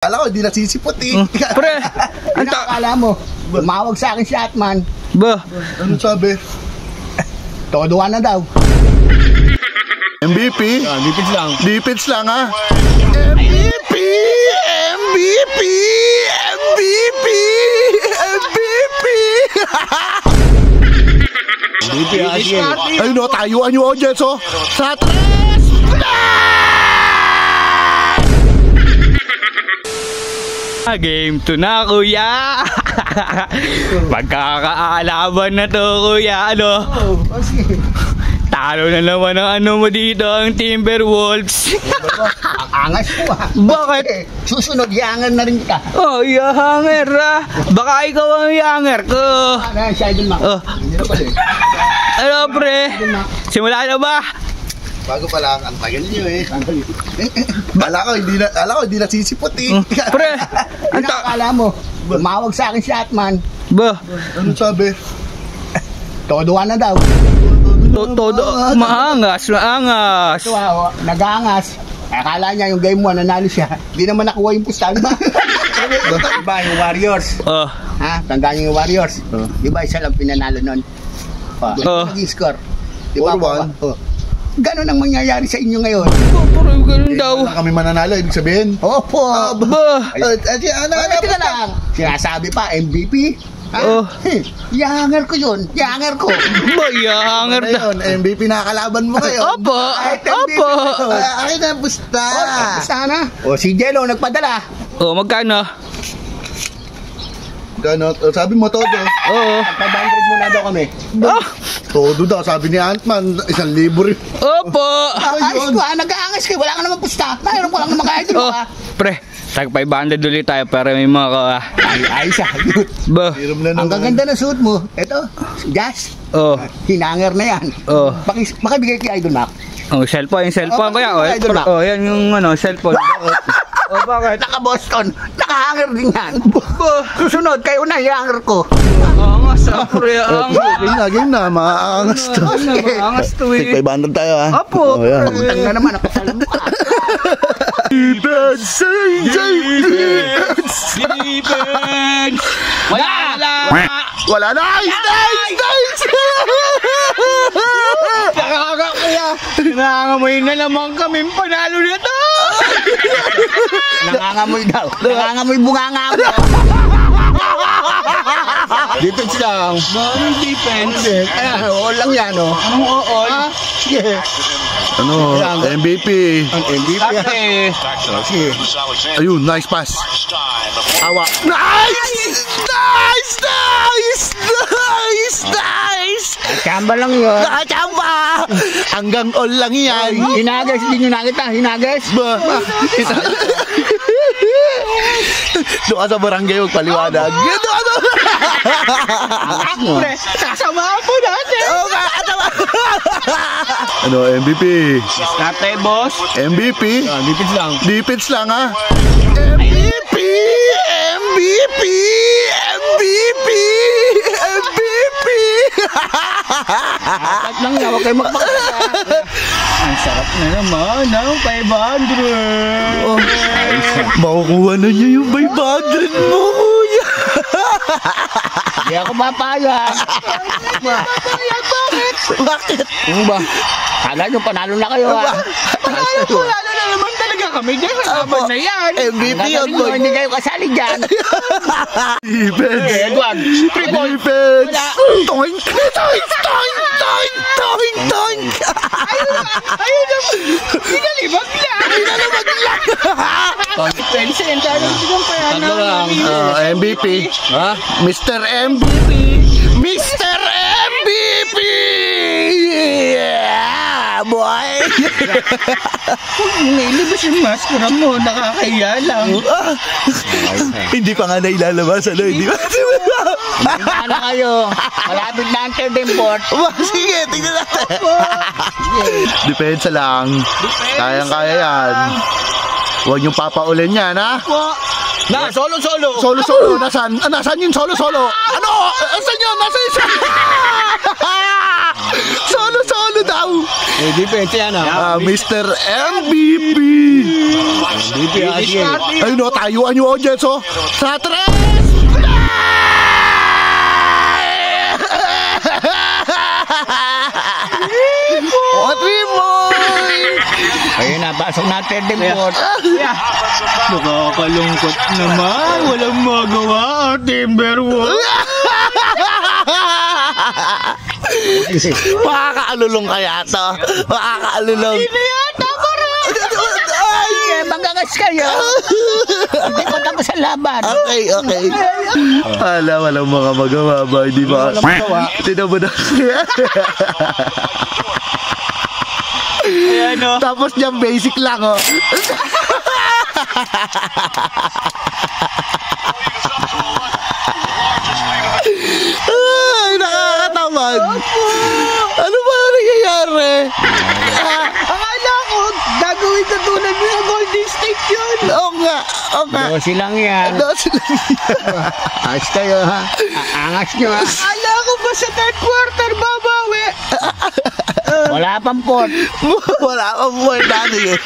Kala ko, hindi nasisipot eh. Pre, Akala mo, tumawag sa akin si Atman. Ba? Anong sabi? Todoan na daw. MVP? Dipits lang. Dipits lang ha? MVP! MVP! MVP! MVP! MVP Ayun o, tayuan yung audience o. Sa 3 Game 2 na, kuya. Magkakaalaban na to, kuya. Ano? Talo na naman ang ano mo dito, ang Timberwolves. Ang angas mo ah. Bakit? Susunod, yangan na rin ka. Oh, yahanger ah. Baka ikaw ang yahanger ko. Ano, si Idol Mac? Oh. Hindi na pala eh. Ano, pre? Simula na ba? Bago pa lang, ang tagal nyo eh. Kala ko, hindi nasisipot eh. Pre, Akala mo, tumawag sa akin si Atman. ba? Anong sabi? Todoan na daw. Todo, maangas. Ito ah, nag-aangas. Akala niya yung game 1, nanalo siya. Hindi naman nakuha yung pustahan ba? Diba yung Warriors? Oh. Ha? Tandaan niyo yung Warriors? Diba isa lang pinanalo nun? Naging score. Diba? 4-1. Ganon ang mangyayari sa inyo ngayon. Pero ganun daw. Wala kami mananalo, ibig sabihin. Opo. Ba? Teka lang. Sinasabi pa, MVP? Ha? Oh. Yanger ko yun. Yanger ko. Ba, yahanger Ano na. yun? MVP nakakalaban mo kayo. Opo. Kahit MVP Opo. na to. Akin na, pusta. Basta na. O si Jello nagpadala. Oh, magkano? Gano, sabi mo todo. Oo. 500 muna daw kami. Ah, Todo daw, sabi ni Antman, 1,000 rin. opo. Ayos ko ha, nag-aangas kayo. Wala ka naman pusta. Mayroon ko lang naman kahit Oh, ha. pre, tag 500 ulit tayo para may mga ka. Ayos ha. Ba? Hiram na Ang naman. gaganda ng suit mo. Ito, Jazz. Oh, Hinanger na yan. oh. Makibigay kay Idol Mac. Oh, cellphone, yung cellphone Oh, kaya. Oh, Idol Mac. oh, yan yung ano, cellphone. Oh, bakit? Naka-Boston. Naka-hanger din yan. Susunod, kayo na, i-hanger ko. Angas, pre, angas. Game na, maaangas to. Angas to eh. 500 tayo ha. Opo, Oh, yan. Utang na naman, ako sa lambuka. Defense! Wala! Wala na! Nice! Nakakakuya! Nangangamoy na naman kami panalo nito! Nangangamoy daw. Nangangamoy bunganga mo. Defense lang. Anong defense? Oo lang yan, oh. Anong ool? Sige. Ano? MVP. Ang MVP. Ate! Ayun, nice pass. Awa. Nice! Nice! Nice! Nice! Nice! Chamba lang yun. Nakachamba! Hanggang all lang yan. Hinagas, hindi nyo nakita. Hinagas. Ba? Doon ka sa barangay, huwag paliwanag. Doon ka sa Pre, sasamahan po natin! Ano, MVP? Ate, boss! MVP? Defense lang. Defense lang ha? MVP! MVP! MVP! MVP! At lang yan, huwag kayo magpakita. Ang sarap na naman ng 500! Oh, makukuha na niya yung 500 mo, kuya. Hindi ako papayag. Bakit? Ano ba? Kala nyo, panalo na kayo ha. Lalo na naman talaga kami dyan sa laban na yan! MVP yun, Hanggang boy. hindi kayo kasali dyan. Defense! Edward, Defense! Toink! Toink! Toink! Toink! Toink! Toink! Ayun na! Pinalibag lang! Pinalibag lang! Defense, and dahil sigang pera MVP. Ha? Mr. MVP. Mr. MVP! Yeah, boy! Nilibas yung maskara mo, nakakaya lang. Hindi pa nga nailalabas, ano? Hindi pa. ano kayo? Malapit na ang third import. Sige, tingnan natin. Depensa lang. Kayang-kaya yan. Huwag niyong papaulin yan, ha? Na, solo-solo. Solo-solo, nasaan? Nasaan yung solo-solo? Ano? Nasaan yun? Nasaan yun? Solo-solo Ano daw? Eh, depensa yan Mr. MVP. MVP sige. Ayun o, tayuan yung audience o. Sa 3! O, 3 boy! Ayun na, pasok natin din po. Nakakalungkot naman. Walang magawa, Timberwolf. Makakaalulong kaya to. Makakaalulong. Ay, magagas kayo. Hindi ko tapos sa laban. Okay. Walang mga magawa ba? Hindi ba? Tinan mo na. Ayan o. Tapos niya basic lang oh. Ay, nakakatamad. Ano ba nangyayari? Akala ko, gagawin ka tulad mo yung Golden State yun. Oo nga. Dosi lang yan. Ayos kayo ha. Angas nyo ha. Akala ko ba sa third quarter babawi? Wala pang pot. Wala akong buhay dati eh.